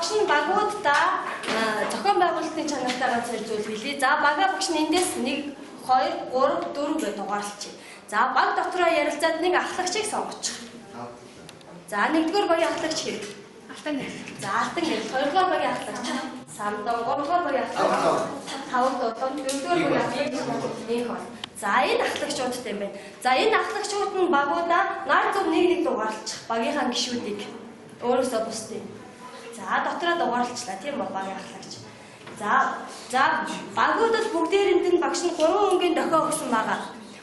багш нь багуудаа зохион байгуулалтын чанартайгаа сольжуул хэлье. За бага багш нь эндээс 1 2 3 4 гэж дугаарлчих. За баг дотроо ярилцаад нэг ахлагчийг сонгочих. За 1-р багийн ахлагч хэрэг. Алтан гэл. За алтан гэл. 2-р багийн ахлагч самдан, 3-р багийн ахлагч 5 дутан, 4-р багийн ахлагч 1 хол. За энэ ахлагчуудтай юм байна. За энэ ахлагчууд нь багуудаа нар зөв нэг дугаарлчих. Багийнхаа гишүүдийг өөрөөсөө бусдыг. За дотроо дугаарлчлаа тийм ба багийн ахлагч. За багуудад бүгдээрэнд нь багш нь 3 өнгийн дохио өгсөн байгаа.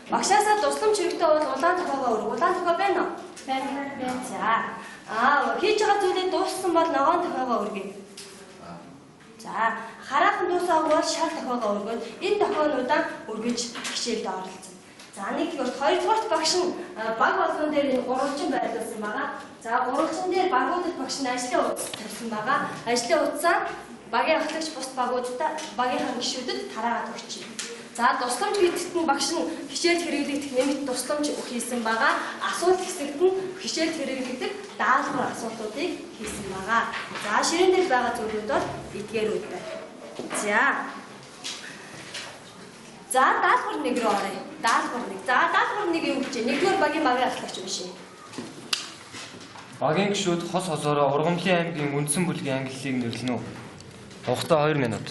Багшаасаа тусламж хэрэгтэй бол улаан дохиогоо өргөх. Улаан дохио байна уу? Байна. За хийж байгаа зүйлээ дууссан бол ногоон дохиогоо өргөе. За хараахан дуусаагүй шал дохиогоо өргөөд энэ дохионуудаа өргөж хичээлд оролцсон. За нэгдүгээр, хоёрдугаарт багш нь баг болгон дээр энэ гурвалжин байрлуулсан байгаа. За гурвалжин дээр багуудад багш нь ажлын утас тавьсан байгаа. Ажлын утсаа багийн ахлагч бус багуудад багийнхаа гишүүдэд тараагаад өгчээ. За тусламж хийхэд нь багш нь хичээл хэрэглэгдэх нэмэлт тусламж хийсэн байгаа. Асуулт хэсэгт нь хичээл хэрэглэгдэх даалгавар асуултуудыг хийсэн байгаа. За ширээн дээр байгаа зүйлүүд бол эдгээрүүд байна. За даалгавар 1 рүү оръё. Даалгавар 1. За даалгавар 1 юу гэж вэ? 1-р багийн ахлагч уншия. Багийн гишүүд хос хосоороо Ургамлын аймгийн үндсэн бүлгийн ангиллыг нэрлэнэ үү? Хугацаа 2 минут.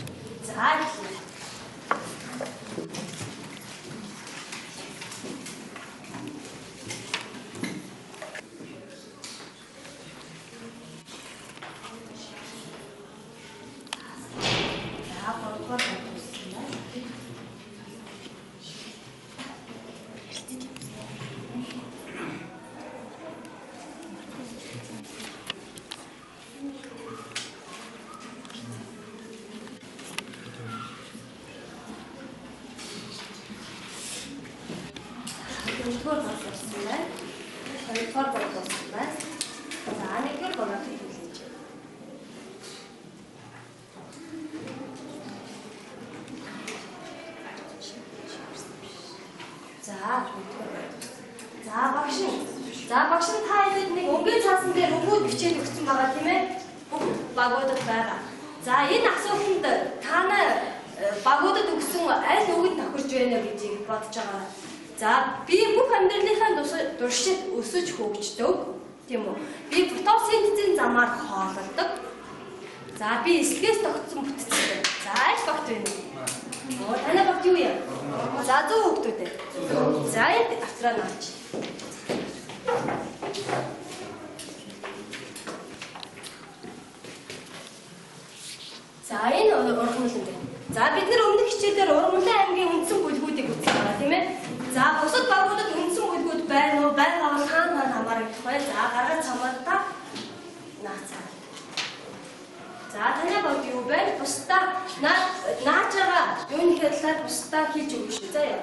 За эхлэе. За багш нь та хэд нэг өнгийн цаасан дээр өгөөд хичээл өгсөн байгаа тийм ээ? Бүх багуудад байгаа. За энэ асуултанд та багуудад өгсөн аль үгэнд тохирж байна гэдгийг бодож байгаа. За би бүх амьдралынхаа туршид өсөж хөгждөг тийм үү? Би фотосинтезийн замаар хоололдог. За би эслэгээс тогтсон бүтцтэй. За аль багт вэ? Танай багт юу яа? За 100 хүүхдүүд ээ. За энэ автраа наач. За энэ ургамал юм байна. За бид нар өмнөх хичээлээр Ургамлын аймгийн үндсэн бүлгүүдийг үзсэн байгаа тийм ээ. За бусад багуудад үндсэн бүлгүүд байна уу? Байгаа бол хаана хамаарах вэ? За гараа цамаатаа наацаа. За таны багт юу байна? Бусдаа нааж байгаа юуны хэлээр бусдаа хийж өгөх шүү. За яа.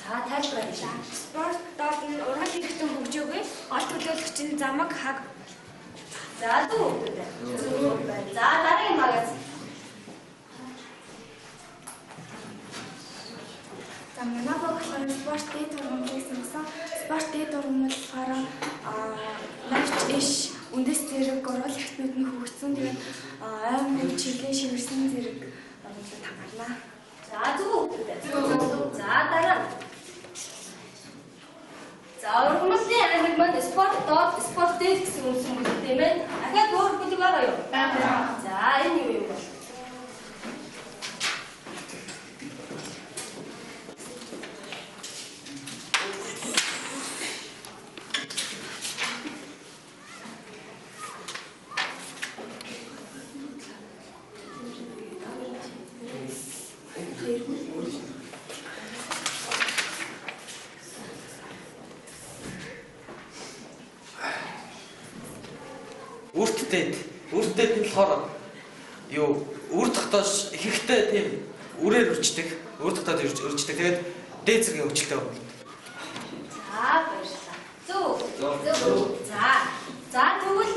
За тайлбараа хийлээ. Спорт доод нь ургал хэрэгтэн хөгжөөгөө олд төлөөлөгчийн замаг хаг. За дүү. За дараагийн магаз. За манай болохоор спорт дэд ургамлыг сонгосон. Спорт дэд ургамал болохоор навч иш үндэс зэрэг орол ихтнүүд нь хөгжсөн. Тэгээд аймаг чиглэн шивэрсэн зэрэг ургамлыг хамгаална. За дүү. За дараа. За ургамлын аймаг маань спорт дэд гэсэн үндсэн бүлэг тийм ээ. Ахаад өөр бүлэг байгаа юу? Байна. За энэ юу юм бэ? Үртдээд нь болохоор юу үр тогтоож ихэнхдээ тийм үрээр үрчдэг. Үр тогтоод үрчдэг. Тэгээд дээд зэргийн хөвчлөлтэй байна. За баярлалаа. Зөв. За тэгвэл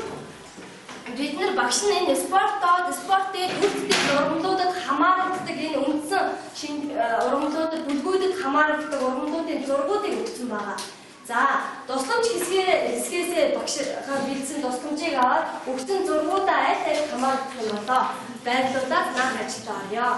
бид нар багш нь энэ спортын үртдээд ургамлуудад хамаардаг энэ үндсэн шинэ ургамлуудад бүлгүүдэд хамаардаг ургамлуудын зургуудыг өгсөн байгаа. За Тусламж хэсгээс багшгаа бэлдсэн тусламжийг аваад өгсөн зургуудаа аль аль хамгаалах юм болоо. Байрлуулаад наах ажилд орё.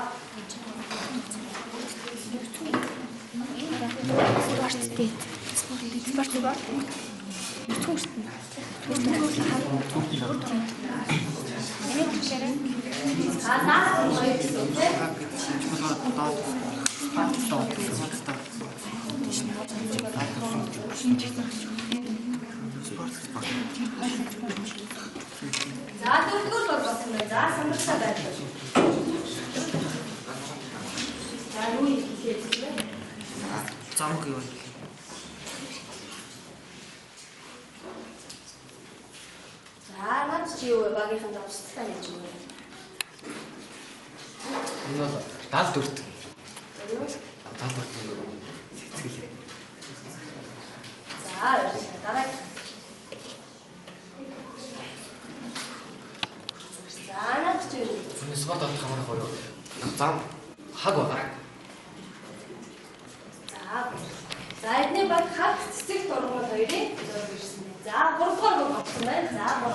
За дөрөвдүгээр бол болсон байна. За самбартай байлаа. За юу хийх вэ? Замг юу? За над чи юу багийнхан давстай гэж юм бэ? Энэ бол 74. 74. Цэцгэлээ. За дараа. За над чи юу? Өнөөс гол авах хамаарах гоё. Зам хаг байгаа. За эдний баг хат цэцэг дургуул хоёрыг зураг ирсэн. За 3 дугаар бол болсон байна. За 3.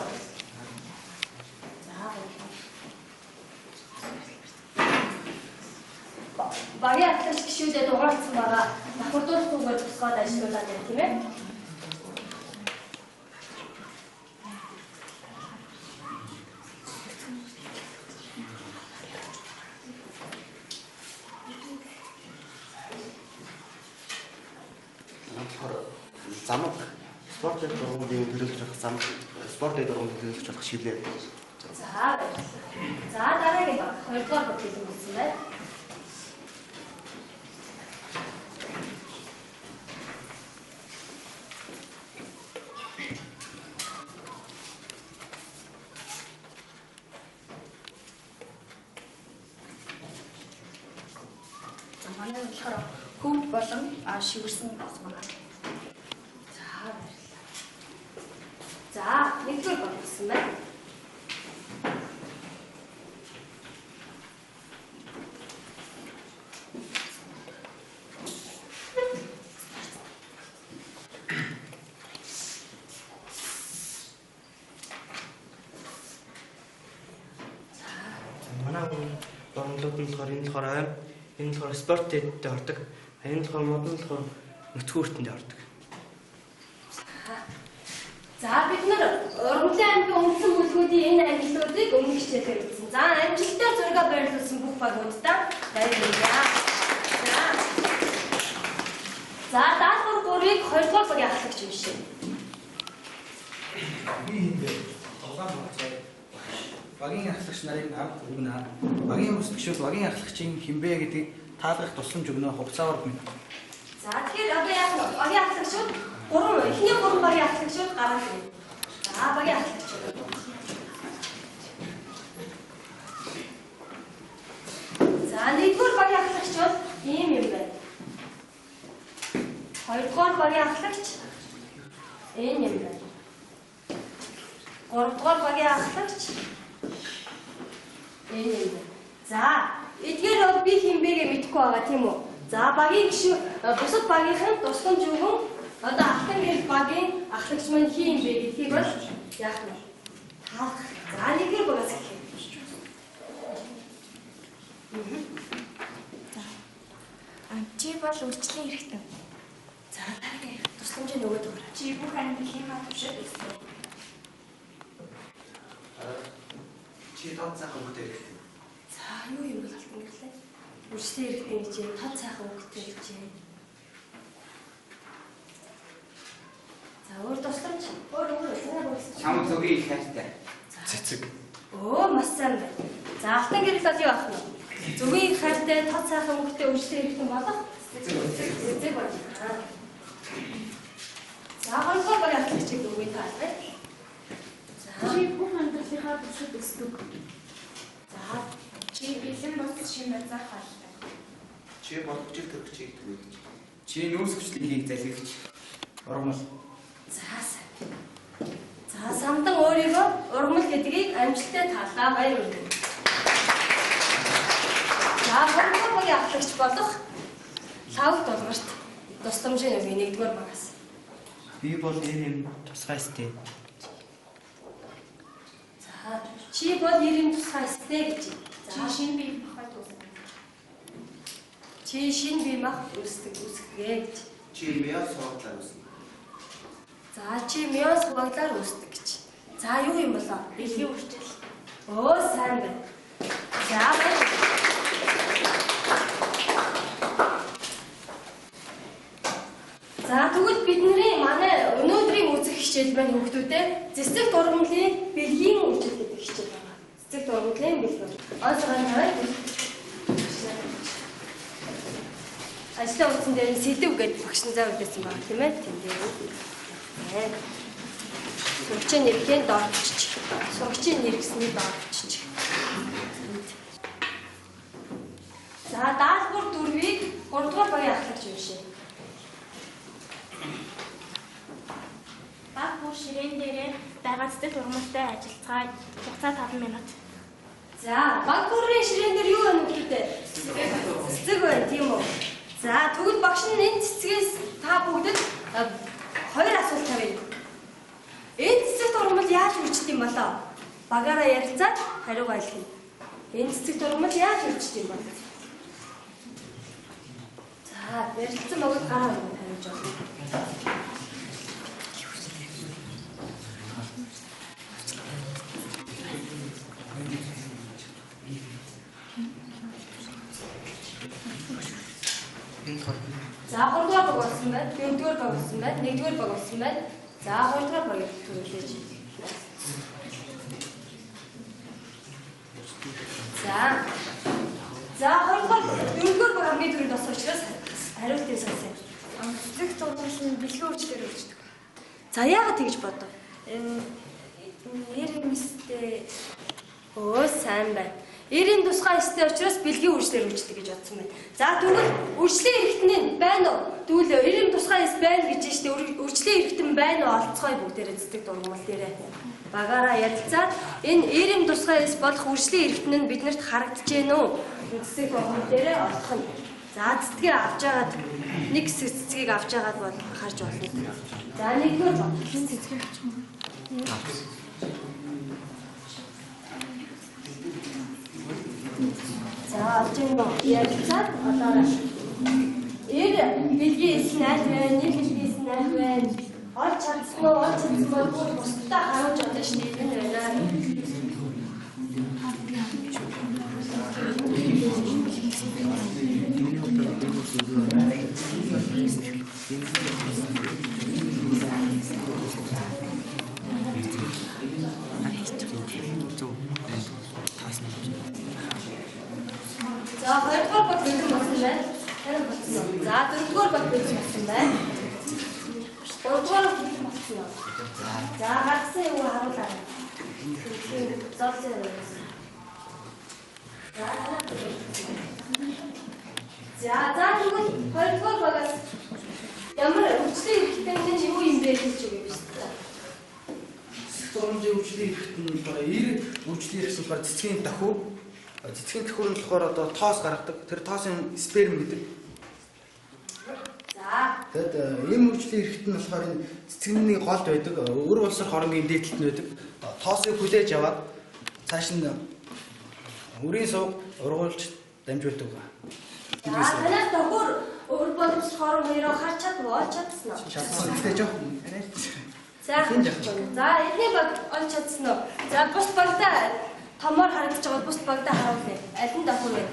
Багийн атлагч гişүүдээ дугаарлсан байгаа. Давхардуулахгүйгээр тусгаад ажиллаулаад байна тийм ээ. Замаг спортын дургуулын төлөвлөж авах зам спортын дургуулын төлөвлөж авах шилээ. За дараагийн баг 2 дугаар баг хэлсэн байна. Манай болохоор хөвд болон шивэрсэн болсон байна. За нэгдүгээр баг хэлсэн байна. Борлууд нь болохоор энэ болохоор аим, энэ болохоор спорт дэдтэй ордог. Энэ болохоор мод нь болохоор нөтгүүртэнд ордог. За бид нар Ургамлын аймгийн үндсэн бүлгүүдийн энэ ангиллуудыг өмнө хичээлээр үзсэн. За амжилттай зураг байрлуулсан бүх багуудаа баярлалаа. За даалгавар 3-ыг 2 дугаар багийн ахлагч уншъя. Багийн ахлагч нарыг авд өгнө. Багийн устгшил багийн ахлагчийн хинбэ гэдгийг таалгах тусламж өгнө хугацаагаар минь. За тэгэхээр одоо яг багийн ахлагчид 3 эхний 3 багийн ахлагчид гараад ирнэ. За багийн ахлагчид. За нэгдүгээр багийн ахлагч бол ийм юм байна. Хоёрдугаар багийн ахлагч энэ юм байна. Гуравдугаар багийн ахлагч энэ юм байна. За эдгээр бол би хинбэгээ мэдэхгүй байгаа тийм үү? За багийн гишүү бусад багийнхан тусламж өгөн одоо алтан гэрэл багийн ахлагч маань хин бэ гэдгийг бол яах вэ? Таах. За нэгдүгээр багаас эхлэв. Чи бол үржлийн хэрэгтэй. За дараагийн тусламжийн нөгөөд өгөх. Чи бүх ангийнхаа төвшөд өссөн. Чи тод сайхан хөвгтэй хэрэгтэй. За юу юм бол алтан гэрлээ? Үржлийн хэрэгтэй гэж тод сайхан өгөхтэй гэж. За өөр тусламж өөр Чамд зүгийн их хайртай. Цэцэг. Оо маш сайн байна. За алтан гэрэл бол юу ах вэ? Зүгийн их хайртай тод сайхан өгөхтэй үржлийн хэрэгтэй болох. Цэцэг байна. За хоёрдугаар багийн ахлагчид өгөө таалбай. Чи бүх амьдралынхаа төвшөд өсдөг. За Чи бэлэн бус шин базаах халтай. Чи болгочил төрөгчийг түгэдэг. Чи нүүрс хүчлийг залгигч. Ургамал. За сайн. За самдан өөрийгөө ургамал гэдгийг амжилттай таалаа баяр хүргэе. За хоёрдугаар багийн ахлагч болох лав долгарт тусламжийн өгье нэгдүгээр багаас. Би бол ийм тусгай сте. За чи бол 90 тусгай сте гэж. За шинэ бие махбод үүсгэж. чи шинэ бие мах үүсгэгээ гэж. Чи мяа суудлаар үснэ. За чи миос хугаглаар үүсдэг гэж. За юу юм болоо? Бэлгийн үржил. Оо сайн байна. За байна. За тэгвэл бидний манай өнөөдрийн үзэх хичээл маань хүүхдүүдээ цэцэг дургамлын бэлгийн үйлчил гэдэг хичээл байна. Цэцэг дургамлын бэлгийн. Онцгой тавиад ажлаа утсан дээр сэдв гэдэг багш нар зав өгдөөсөн байна тийм ээ. Тийм дээ. Сургачийн нэрхийн доор бичиж. Сургачийн нэргэсний доор бичиж. За даалгавар дөрвийг 3 дугаар багийн ахлагч уншъя. Баг бүр ширээн дээрээ байгаа цэцэг дургамлтай ажиллацгаая. Хугацаа 5 минут. За баг бүрийн ширээн дээр юу байна вэ? Цэцэг байна тийм үү? За тэгвэл багш нь энэ цэцгээс та бүгдэд 2 асуулт тавья. Энэ цэцэг дургамал яаж үржих юм болоо? Багаараа ярилцаад хариугаа хэлнэ. Энэ цэцэг дургамал яаж үржих юм болоо? За ярилцсан багт гараа тавьж байна. За 3 дугаар баг болсон байна. 4 дугаар баг болсон байна. 1 дугаар баг болсон байна. За 2 дугаар багийг төрүүлээж. За 2 дугаар 4 дугаар баг хамгийн түрүүнд болсон учраас хариултыг сонсъё. Цэцэг дургамл нь бэлгийн үржлээр үрждэг. За яагаад тэгж бодов? Нэр юмстэй. Оо сайн байна. Эрийн тусгай эстэй учраас бэлгийн үржлээр үрждэг гэж бодсон байна. За тэгвэл үржлийн эргэтэн нь байна уу? Тэгвэл эрийн тусгай эс байна гэж штэ үржлийн эргэтэн байна уу? Олцгоё бүгдээрээ цэцэг дургамал дээрээ. Багаараа ярилцаад энэ эрийн тусгай эс болох үржлийн эргэтэн нь биднэрт харагдаж гэнэ үү? Цэцэг дургамал дээрээ олох нь. За цэцгээ авч яагаад нэг хэсэг цэцгийг авч яагаад бол харж болно. За нэгдүгээр баг цэцгийг авчих юм. За ажим ярилцаад одоо бэлгийн эс найх байна, нэг бэлгийн эс найх байна. Олж чадсан бол бусдаа харуулж болно шүү дээ. Энэ байна. За 2 дугаар баг бэлэн болсон байна. Харин болсон. За 4 дугаар баг бэлэн болсон байна. 3 дугаар бэлэн болсон. За гарсан юу харуулаа. Зоолсон. За тэгвэл 2 дугаар багаас ямар үржлийн эрхтэн юу юм бэ гэж үгүй шүү дээ. Дургамлын үржлийн эрхтэн болохоор 90 үржлийн эрх болохоор цэцгийн дахиу. Цэцгийн дахиур нь болохоор одоо тоос гаргадаг. Тэр тоосын сперм гэдэг. За Тэгэд ийм үржлийн эрхтэн болохоор энэ цэцгний голд байдаг. Өр улсар хоронгийн дээдлэлт нь байдаг. Тоосыг хүлээж аваад цааш нь үрийн сувг ургуулж дамжуулдаг. за танаас тохор өр боловс хорон хоёроо харж чадвал чадсан уу? Чадсан гэдэг жоох. За эдний баг олж чадсан уу? За бус багтаа томоор харагдаж байгаа бус багтаа харуулъя. Аль нь давхар вэ?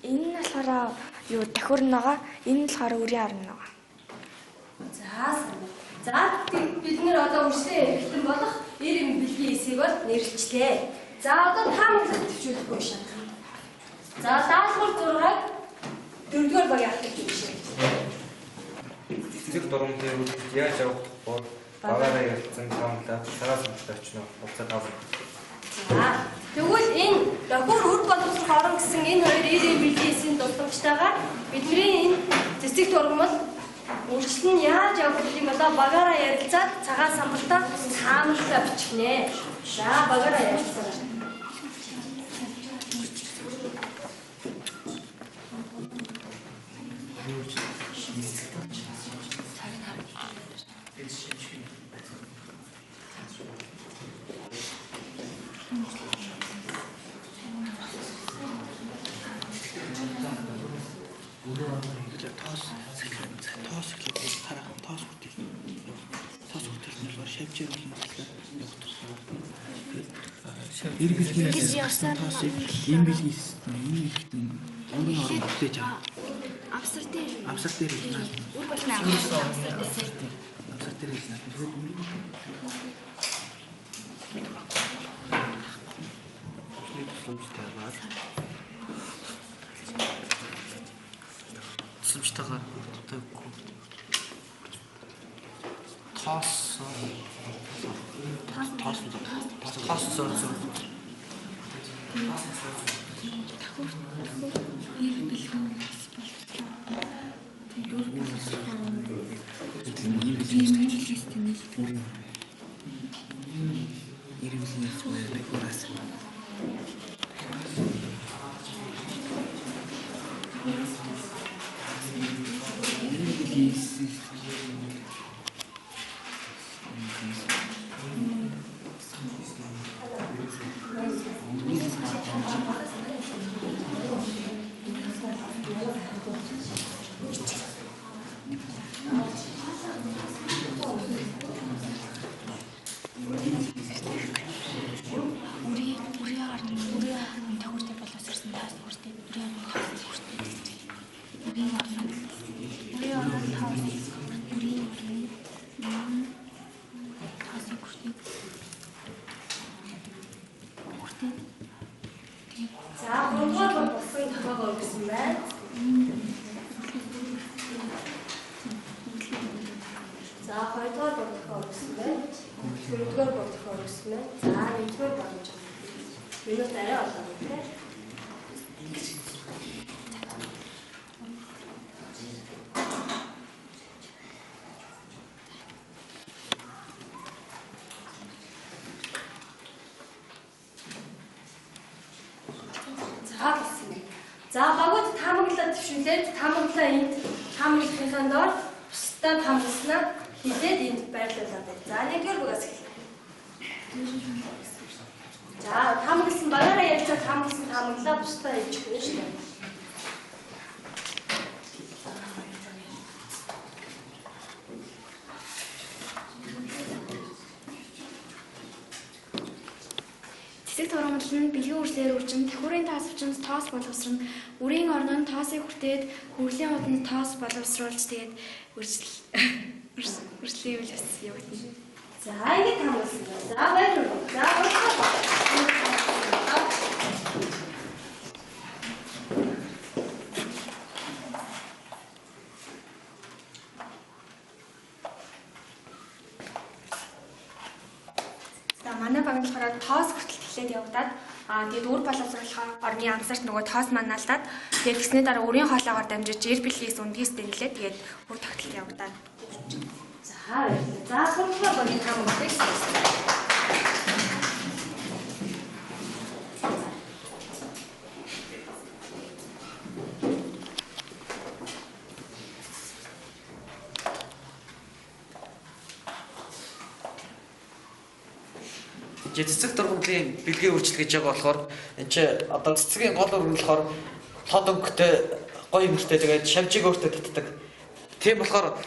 Энэ нь болохоор юу дахиур нь байгаа. Энэ нь болохоор үрийн ар нь байгаа. За сайн. За бид нэр одоо үржлийн эрхтэн болох эрийн бэлгийн эсийг бол нэрлэлчлээ. За одоо та бүхэн төвчүүлэхгүй шат. За даалгавар 6-аг 4-р багийн ахлагч өгшөө. Цэцэг дургамлын үржилт яаж явагдах вэ? Багаараа ярилцсан таамаглаа цагаас хамттай очно. Хугацаа 5 минут. За тэгвэл энэ дохор үр боловсрох орон гэсэн энэ хоёр эрийн бэлгийн эсийн дутагчтайгаар бидний энэ цэцэг дургамал үржилт нь яаж явагдах юм болоо багаараа ярилцаад цагаас хамттай таамаглаа бичгнэ. За багаараа ярилцсан. Гэж явсан. Ийм билгийс энэ ихтэн онгын орон бүтээж байгаа. Авсар дээр. Амсар дээр ирнэ. Үр болно авсар дээр. Амсар дээр ирнэ. Сүмжтэйгээр тоос За багууд таамаглаад төвшүүлээд таамаглаа энд таамаглахын доор бусдаа таамагласнаа хилээд энд байрлуулаад байна. За нэгдүгээр бугаас эхэллээ. За таамагласан багаараа ярьцаа таамагласан таамаглаа бусдаа ижих юм шиг байна. Цэцэг турамдал нь бэлгийн үрслээр үржин, тэхүүрийн таас хүчин тоос боловсрон, үрийн орон нь тоосыг хүртээд, хүрлийн уданд тоос боловсруулж тэгээд үрслийн үйл явагдана. За ингэ таамагласан. За баярлалаа. За баярлалаа. Манай баг нь болохоор тоос хүртэл эхлээд явагдаад тэгээд үр боловсруулахаар орны ансарт нөгөө тоос маань алдаад тэгээд тэгсний дараа үрийн хоолоогоор дамжиж эр бэлгээс үндгээс дэнлээ тэгээд үр тогтолт явагдаад. За баярлалаа. За сургууль багийн таамаглалыг Цэцэг тургамлын бэлгийн үржил гэж байгаа болохоор энэ чи одоо цэцгийн гол үр нь болохоор тод өнгөтэй гоё нэртэй тэгээд шавжиг өөртөө татдаг. Тийм болохоор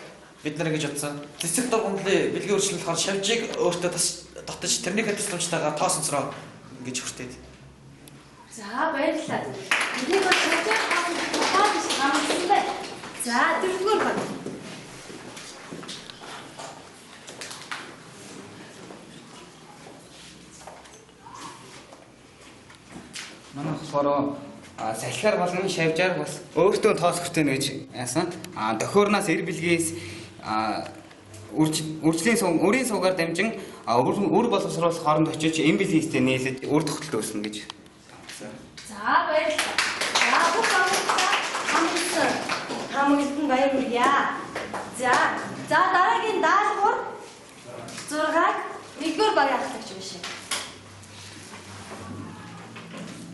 бид нар ингэж бодсон. Цэцэг тургамлын бэлгийн үржил болохоор шавжиг өөртөө татаж тэрнийхээ тусламжтайгаар тоос онцроо гэж хүртээд. За баярлалаа. Энийг бол шавжиг тоос таамагласан байна. За дөрөвдүгээр баг. Манай болохоор салхиар болон шавжаар бас өөртөө тоос хүртэнэ гэж яасан. Дохиорноос эр бэлгээс үржлийн суг өрийн сугаар дамжин үр боловсруулах хооронд очиж эм бэлгээстэй нийлэж үр тогтолт үүснэ гэж. За баярлалаа. За бүх хамтсан таамаглалтанд баяр хүргье. За дараагийн даалгавар 6-г 1-р багийн ахлагч биш.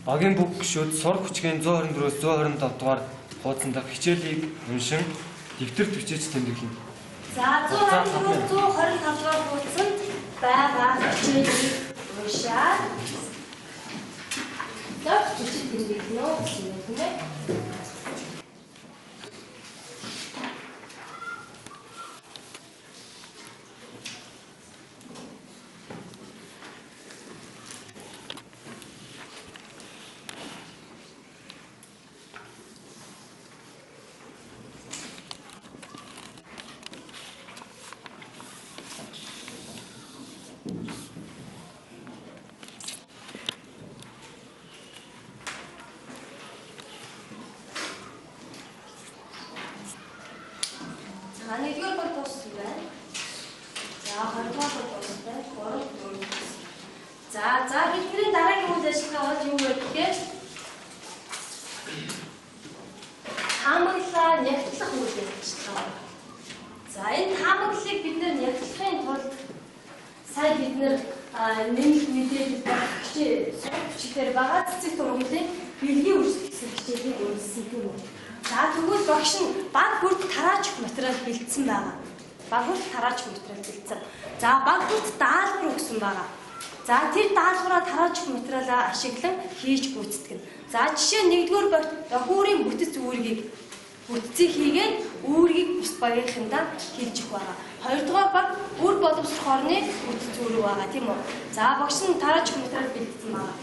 Багийн бүх гишүүд сур хүчгийн 124-өөс 127 дугаар хуудсан дахь хичээлийг уншин дэвтэр бичиж тэмдэглэнэ. За 124-127 дугаар хуудсанд байгаа хичээлийг уншаад лог бичиж тэмдэглэнэ гэсэн юм тийм ээ. Нэгдүгээр бол дууссан байна. За 20 дугаар бол дууссан байна. 3 4. За бидний дараагийн үйл ажиллагаа бол юу вэ гэхээр таамаглалаа нягтлах үйл ажиллагаа. За энэ таамаглалыг бид нягтлахын тулд сая бид нэмэлт мэдээлэл хичээлээр байгаа цэцэг тургуулын бэлгийн үргэлжлэх хичээлийг үргэлжлүүлсэн юм уу? За тэгвэл багш нь баг бүрт тараачих материал бэлдсэн байгаа. Баг бүрт тараачих материал бэлдсэн. За баг бүрт даалгавар өгсөн байгаа. За тэр даалгавраа тараачих материалаа ашиглан хийж гүйцэтгэв. За жишээ нэгдүгээр багт хүүрийн бүтэц үүргийг бүтцийг хийгээд үүргийг бус багийнхандаа хэлж өгөх байгаа. Хоёрдугаар баг үр боловсрох орны бүтэц үүрэг байгаа тийм үү? За багш нь тараачих материал бэлдсэн байгаа.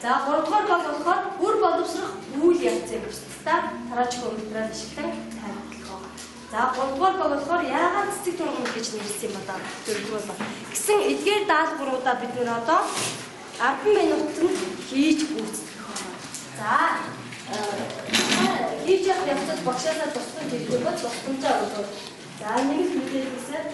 За 3 дугаар баг болохоор үр боловсрох үйл явцыг бусдад тараачих материал ашиглан тайлбарлах байгаа. За 3 дугаар баг болохоор яагаад цэцэг тургамал гэж нэрлсэн юм бол 4 дугаар баг гэсэн эдгээр даалгавруудаа бид одоо 10 минутанд хийж гүйцэтгэх байгаа. За хийж явах явцад багшаасаа тусгай хэлбэр бол тусламжаа өгөх. За нэг мэдээлэлсээр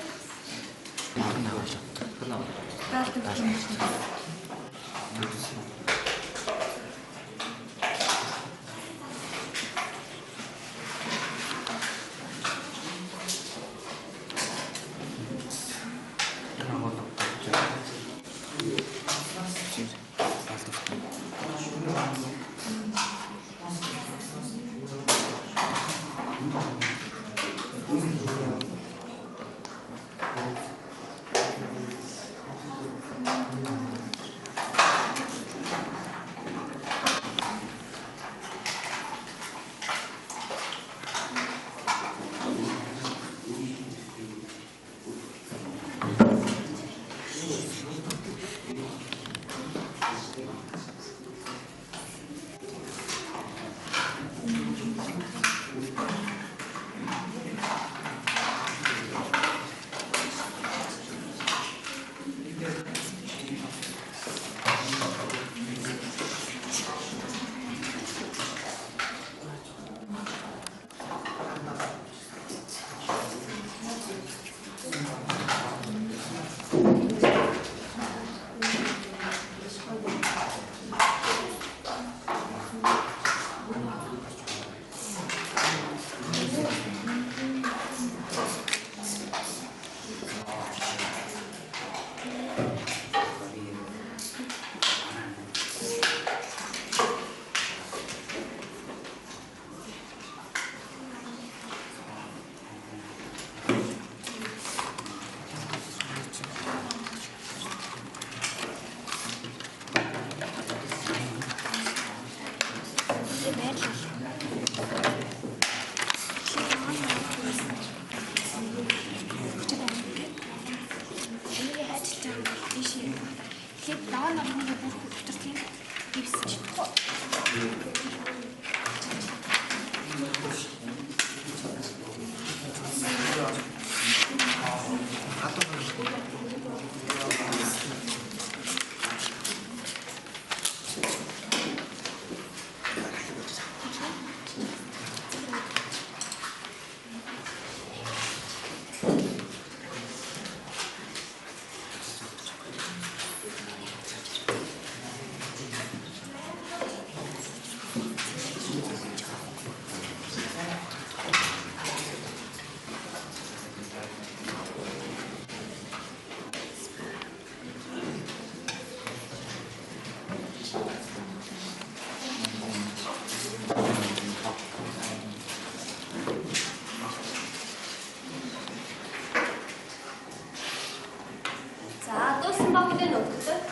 дууссан баг үлээ нөтгөд.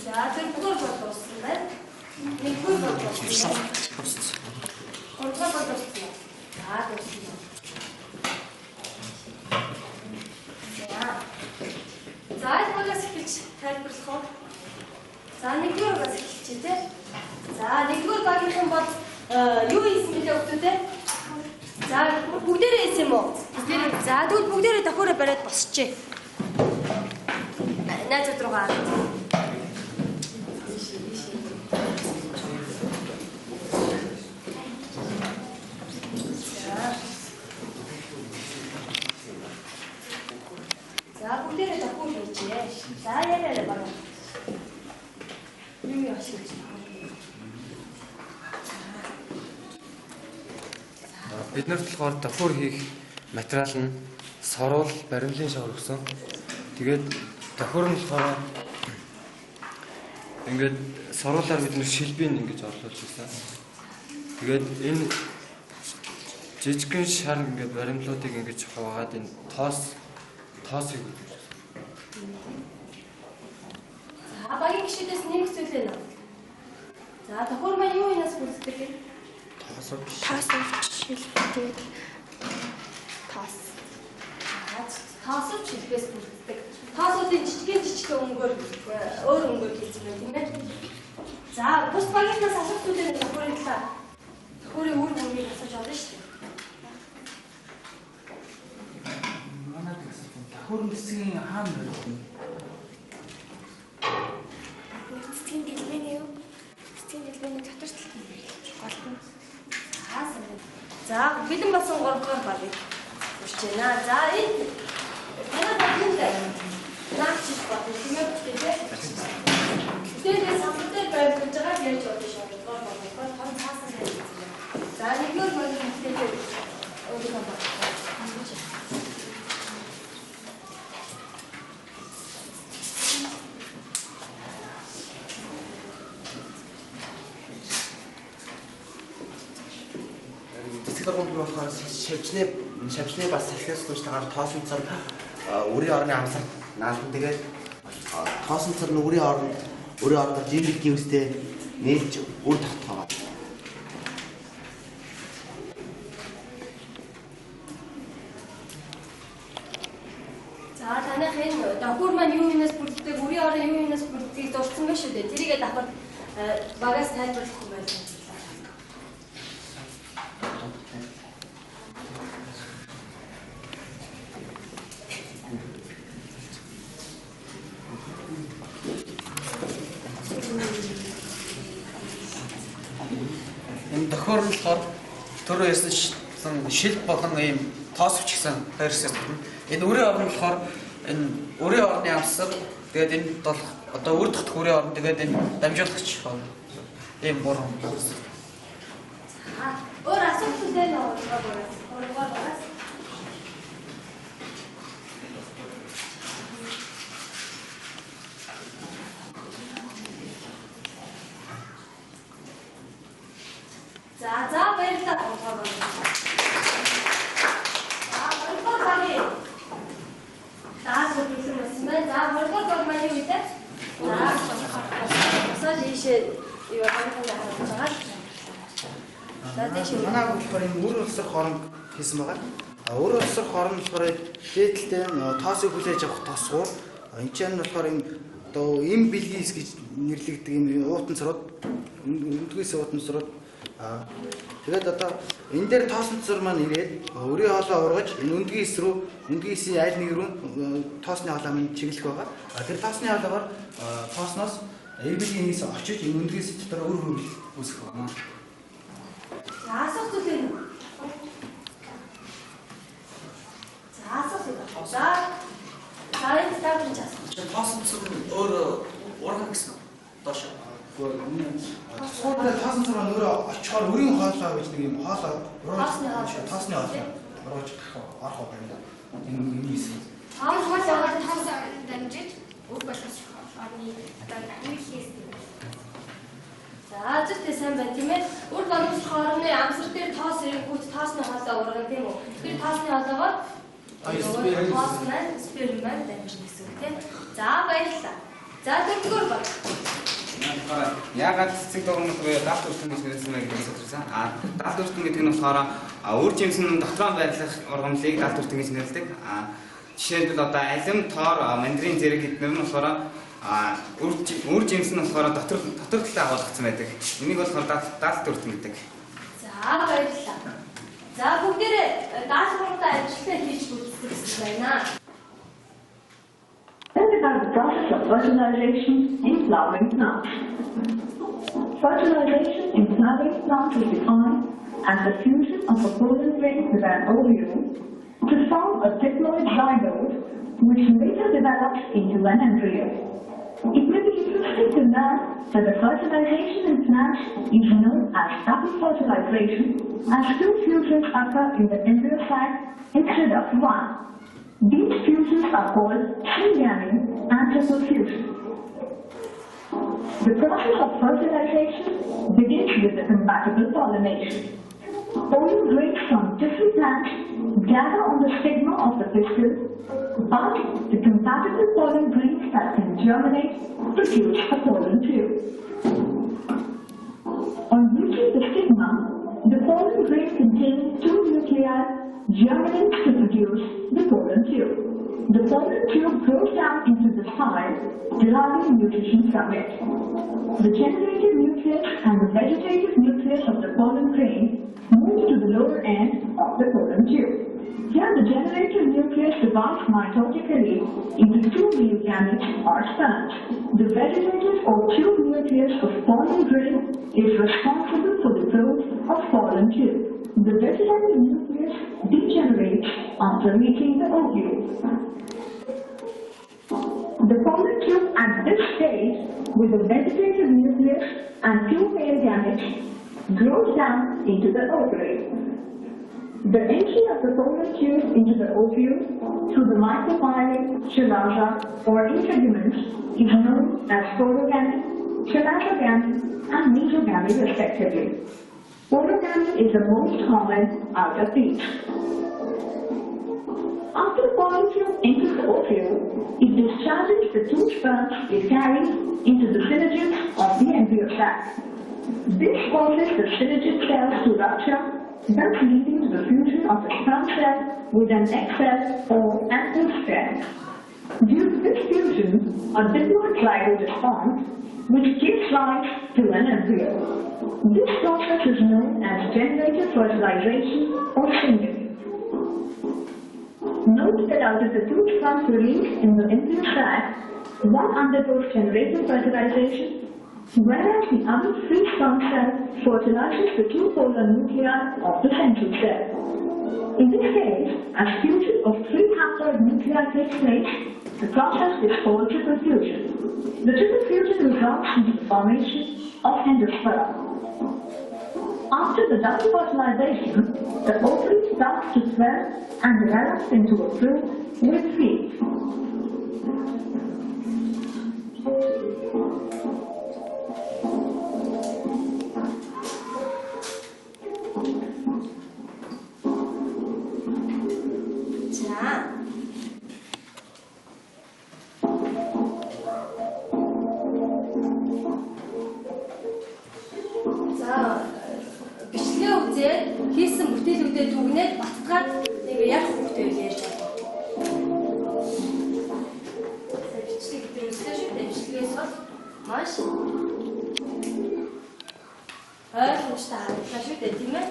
За дөрөвдүгээр бол дууссан байна. Нэгдүгээр бол дууссан. Гуравдугаар бол дууссан. За дууссан. За энэ багаас эхэлж тайлбарлах уу? За нэгдүгээр багаас эхэлчихье тий. За нэгдүгээр багийнхан бол юу хийсэн бэлээ өгтөдөө? За бүгдээрээ хийсэн юм уу? Бүгдээрээ. За тэгвэл бүгдээрээ тохиороо бариад босчихъя. Найзууд руугаа. За бүгдээрээ тохиол хийчихье. За яриа баг. Юу яашгүй. Бид нар болохоор давхар хийх материал нь сорвол, баримлын шавар гэсэн. Тэгээд давхар нь болохоор ингээд сорволоор бид нар шилбийг ингэж орлуулж байсан. Тэгээд энэ жижигхэн шар ингээд баримлуудыг ингэж хуваагаад энэ тоосыг үзүүлж. За багийн гişүүдээс нэг зүйлээ нөө. За давхар маань юу инээс бүрддэг вэ? Таас шилбэтэй таас. Таасууч шилбээс бүрддэг. Таасуудын жижигхэн өнгөөр өөр өнгөөр хийсэн юм тийм ээ. За бус багийнхнаас асуултуудыг давхарын талаар давхарын үр дүнгийг асууж олно шүү дээ. Манай давхар хэсгийн хаана байна? Цэцгийн дэлбэний юу? Цэцгийн дэлбэний дотор талын голдон. За бэлэн болсон 3 дугаар багийг урьж байна. За энэ танай багийн наач баг тийм ээ. Тэгээд самбартай байж байгаа яаж бодож байгаа бол том цаасан байж байгаа. За нэгнөр мөн хэлээд өөрийнхөө баг. Тэгвэл болохоор шавчны бас салхиас гүйцэтгэгээр тоосонцор үрийн орны амсар наалдан тэгээд тоосонцор нь үрийн оронд жимбигийн үстэй нээлж үр тогтоогоо. За танайх энэ давхар маань юу юунаас бүрддэг, үрийн орон юу юунаас бүрддгийг дурдсан байх шүү дээ. Тэрийгээ давхар багаас тайлбарлах юм байна. Энэ давхар нь болохоор түрүү ярьсан шил болон ийм тоосвч гэсэн байрсаас байна. Энэ үрийн орн болохоор энэ үрийн орны амсар тэгээд энэ бол одоо үр дутх үрийн орн тэгээд энэ дамжуулагч байна. Ийм гурван. Өөр асуулт дээр нэг байгаас. За баярлалаа. За хоёрдугаар багийн даас үлдсэн байсан байна. За хоёрдугаар баг маань юу вэ? За ийшээ юу харах байгаа. За тийш Манай болохоор энэ үр улсрах хооронд хийсэн байгаа. Үр улсрах хооронд болохоор дээдэлтэй тоосыг хүлээж авах тосгуур. Энэ ч нь болохоор энэ одоо эм бэлгийс гэж нэрлэгддэг юм уутан царууд өндгөөс уутан царууд тэгээд одоо энэ дээр тоосонцор маань ирээд өрийн хоолоо ургаж энэ өндгийс рүү аль нэг рүү тоосны хоолоо маань чиглэх байгаа. Тэр тоосны хоолоогоор тоосноос эвбилийн нийс очиж энэ өндгийс дотор өр хөрвөл үүсэх байна. За асуулт үлээ. За асуулт. За энэ тавьж асууж. Тоосонцор өөр урган гэсэн доош. Суугаад тоосонцор маань өөрөө очихоор өрийн хоолоо гэж нэг юм хоолоо тоосны хоолоо ургаж орох байна. Энэ нийс. Хоолойгоор тоосоо дамжиж үг болгож орны одоо нэг хийсэн. За зөвхөн сайн байна тийм ээ. Үр боловсрох орны амсар дээр тоос ирэнгүүт тоосны хоолоо ургана тийм үү? Тэр тоосны хоолоогоор Тоос маань сперм маань дамжина гэсэн үг тийм. За баярлалаа. За дөрөвдүгээр баг. Яагаад цэцэг дурмал буюу даалт өртөн гэж нэрлэсэн бэ гэж асуусан. Даалт өртөн гэдэг нь болохоор үр жимсэн дотроо байрлах ургамлыг даалт өртөн гэж нэрлэдэг. Жишээлбэл одоо алим, тоор, мандрин зэрэг эдгээр нь болохоор үр жимс нь болохоор дотор талаа агуулгацсан байдаг. Энийг болохоор даалт өртөн гэдэг. За баярлалаа. За бүгдээрээ даалгавруудаа ажилтнаа хийж бүрдсэн гэсэн байна. Let's about the process of fertilization in flowering plants. Fertilization in flowering plants is defined as the fusion of a pollen grain with an ovule to form a diploid zygote which later develops into an embryo. It may be interesting to learn that the fertilization in plants is known as double fertilization as two fusions occur in the embryo sac instead of one. These fusions are called syngamine and triple fusion. The process of fertilization begins with the compatible pollination. Pollen grains from different plants gather on the stigma of the pistil, but the compatible pollen grains that can germinate produce a pollen tube. On reaching the stigma, the pollen grain containing two nuclei germinates to produce the pollen tube. The pollen tube grows down into the soil, deriving nutrition from it. The generative nucleus and the vegetative nucleus of the pollen grain move to the lower end of the pollen tube. Here the generative nucleus divides mitotically into two male gametes or sperms. The vegetative or tube nucleus of pollen grain is responsible for the growth of pollen tube. The vegetative nucleus degenerates after reaching the ovule. The pollen tube at this stage, with the vegetative nucleus and two male gametes, grows down into the ovary. The entry of the pollen tube into the ovule through the micropyle, chalaza, or integuments is known as porogamy, chalazogamy, and mesogamy respectively. Porogamy is the most common out of these. After the pollen tube enters the ovule, it discharges the two sperms it carries into the syzygium of the embryo sac. This causes the syzygium cells to rupture, thus leading to the fusion of the sperm cell with an egg cell or an oost cell. Due to this fusion, a diploid zygote is formed, which gives rise to an embryo. This process is known as generative fertilization or syngamine. Note that out of the two sperms released in the embryo sac, one undergoes generative fertilization, whereas the other free sperm cell fertilizes the two polar nuclei of the central cell. In this case, as fusion of three haploid nuclei takes place, the process is called triple fusion. The triple fusion results in the formation of endosperm. After the double fertilization, the ovary starts to swell and develops into a fruit with seeds. Хийсэн бүтээлүүдээ дүгнээд батгаад нэг яг хүүхдээ ярьж байгаа. Бичлэг дээр үстэй шүү дээ. Бичлэгээс бол маш ойлгомжтой харагдсан шүү дээ, тийм ээ.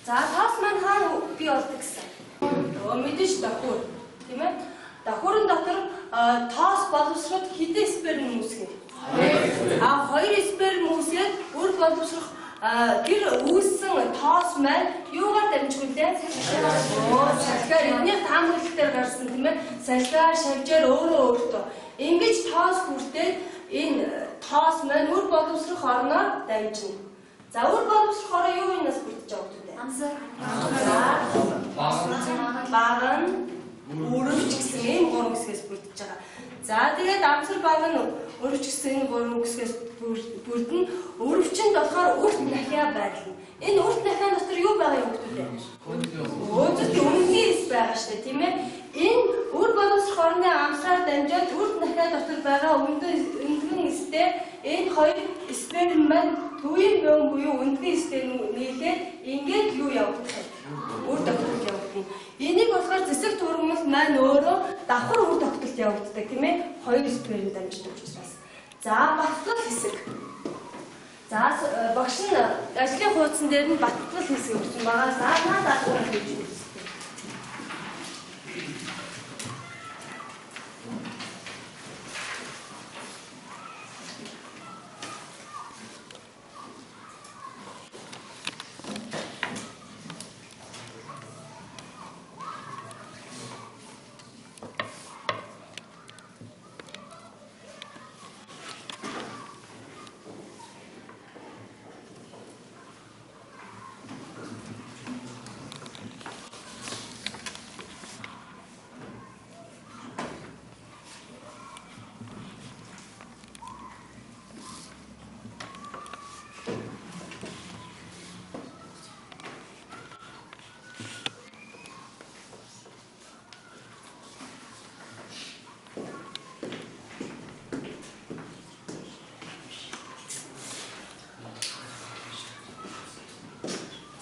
За, тоос маань хаана бий болдог гэсэн. Мэдээж давхар, тийм ээ. Давхарын дотор тоос боловсроход хэдэн сперм үүсгэх. Хоёр сперм үүсгээд үр боловсрох тэр үүссэн тоос маань юугаар дамжуулээ? Салхиар эднийх таамаглал дээр гарсан тийм ээ. Салхиар, шавжаар өөртөө ингэж тоос хүртэл энэ тоос маань үр боловсрох орноор дамжина. За үр боловсрох ороо юу юунаас бүрдэж байгаа вэ? Амсар. Баган. Өрөвч гэсэн энэ 3 хэсгээс бүрдэж байгаа. За тэгээд амсар баг нь өрөвч гэсэн энэ 3 хэсгээс бүрдэн. Өрөвчөнд болохоор өрт нахиа байлна. Энэ өрт нахиа дотор юу байгаа юм бэ? Өөдөрт өмнгийн эс байгаа шүү дээ, тийм ээ. Энэ үр боловсрох орны амсраар дамжаад өрт нахиа дотор байгаа өндгөн эстэй энэ хоёр сперм маань төвийн бөөн буюу өндгөн эстэй нийлээд ингээд юу явагдах вэ? Үр тогтолт явагдана. Энийг болохоор зэсэг тургамал маань өөрөө давхар үр тогтолт явагддаг, тийм ээ. Хоёр сперм дамждаг учраас. За баттал хэсэг. За багш нь ажлын хуудсан дээр нь баттал хэсэг өгсөн байгаа. За надад гурав хийж үзье.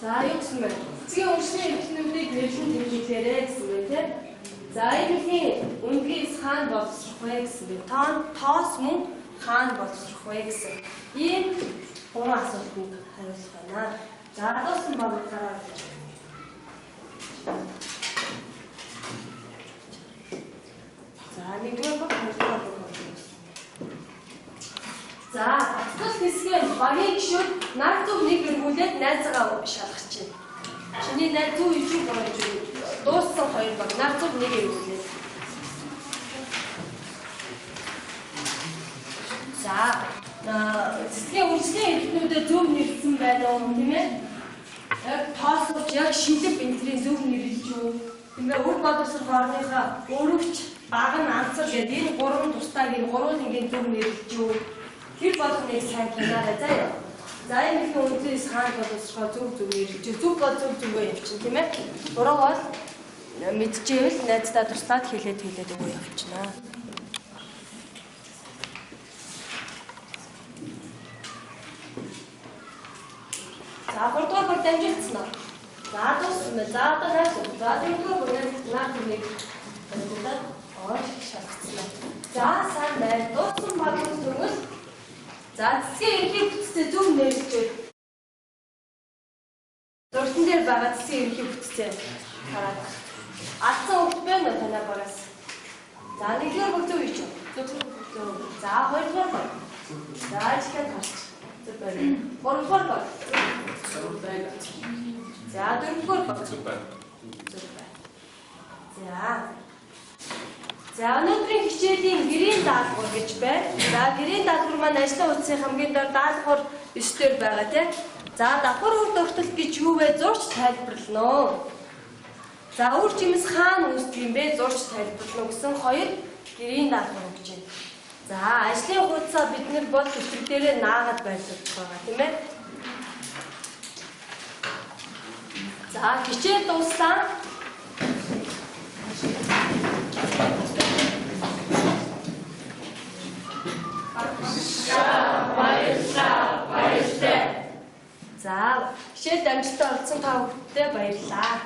За юу гэсэн бэ? Эцгийн үйлчлэлийн эрхлэлүүдийг нэрлэн тэмдэглээрэй гэсэн бэ, тийм. За энэ үндгийн хаана боловсрох вэ гэсэн бэ? Тоос мөн хаана боловсрох вэ гэсэн. Ийм 3 асуултанд хариулах байна. За дуусан багтаараа. За нэгдүгээр баг хоёрдугаар баг. За баттал хэсгээр багийн гишүүд нар зүг нэг эргүүлээд найзаагаа шалгах чинь. Чиний найз зүг юу болж байна? Дууссан хоёр баг нар зүг нэг эргүүлээд. За цэцгийн үйлчлэлийн эрхтнүүдэд зөв нэрлсэн байна уу, тийм ээ? Яг тоосож яг шилэг энтрийн зөв нэрлэж юу? Ингээ үр боловсрох орныхоо өрөвч баг нь анцар гэдэг энэ 3 тусдаа энэ 3 нэг зөв нэрлэж юу? Тэр болгоныг сайн хянаарай заяа. За энэ их үнэс хаан боловсрохоо зөв нэрлэж зөв бол зөвөө явчихна, тийм ээ? Буруу бол мэдчихвэл найздаа туслаад хэлээд өгөө явчихна. За гурдугаар бүр дамжигдсан уу? За дуусна. За одоо хайс. За дөрөвдүгээр бүр наад нэг дамжигдаад шалгацсан. За сайн байна. Дууссан багийн төгөл. За цэцгийн эрхийг бүтцээ зөв нэрлэж байна. Дуртан дээр байгаа цэцгийн эрхийг бүтцээ хараад. Алдсан үг байна уу танай багаас? За нэгдүгээр бүр зөв хийчих. За хоёрдугаар баг. За ихэд харч. Зөв байна. Гуравдугаар баг. Зөв байна. За дөрөвдүгээр баг. Зөв байна. За өнөөдрийн хичээлийн гэрийн даалгавар гэж байна. За гэрийн даалгавар маань ажлын утсын хамгийн дор даалгавар 9 дээр байгаа тийм. За давхар үр тогтолт гэж юу вэ? Зурч тайлбарлана. За үр жимс хаана үүсдэг юм бэ? Зурч тайлбарлана гэсэн хоёр гэрийн даалгавар өгч байна. За ажлын хуудасаа бид нар бол төвлөр дээрээ наагаад байрлуулж байгаа тийм ээ. За хичээл дууслаа. За хичээлд амжилттай орсон та бүхэндээ баярлалаа.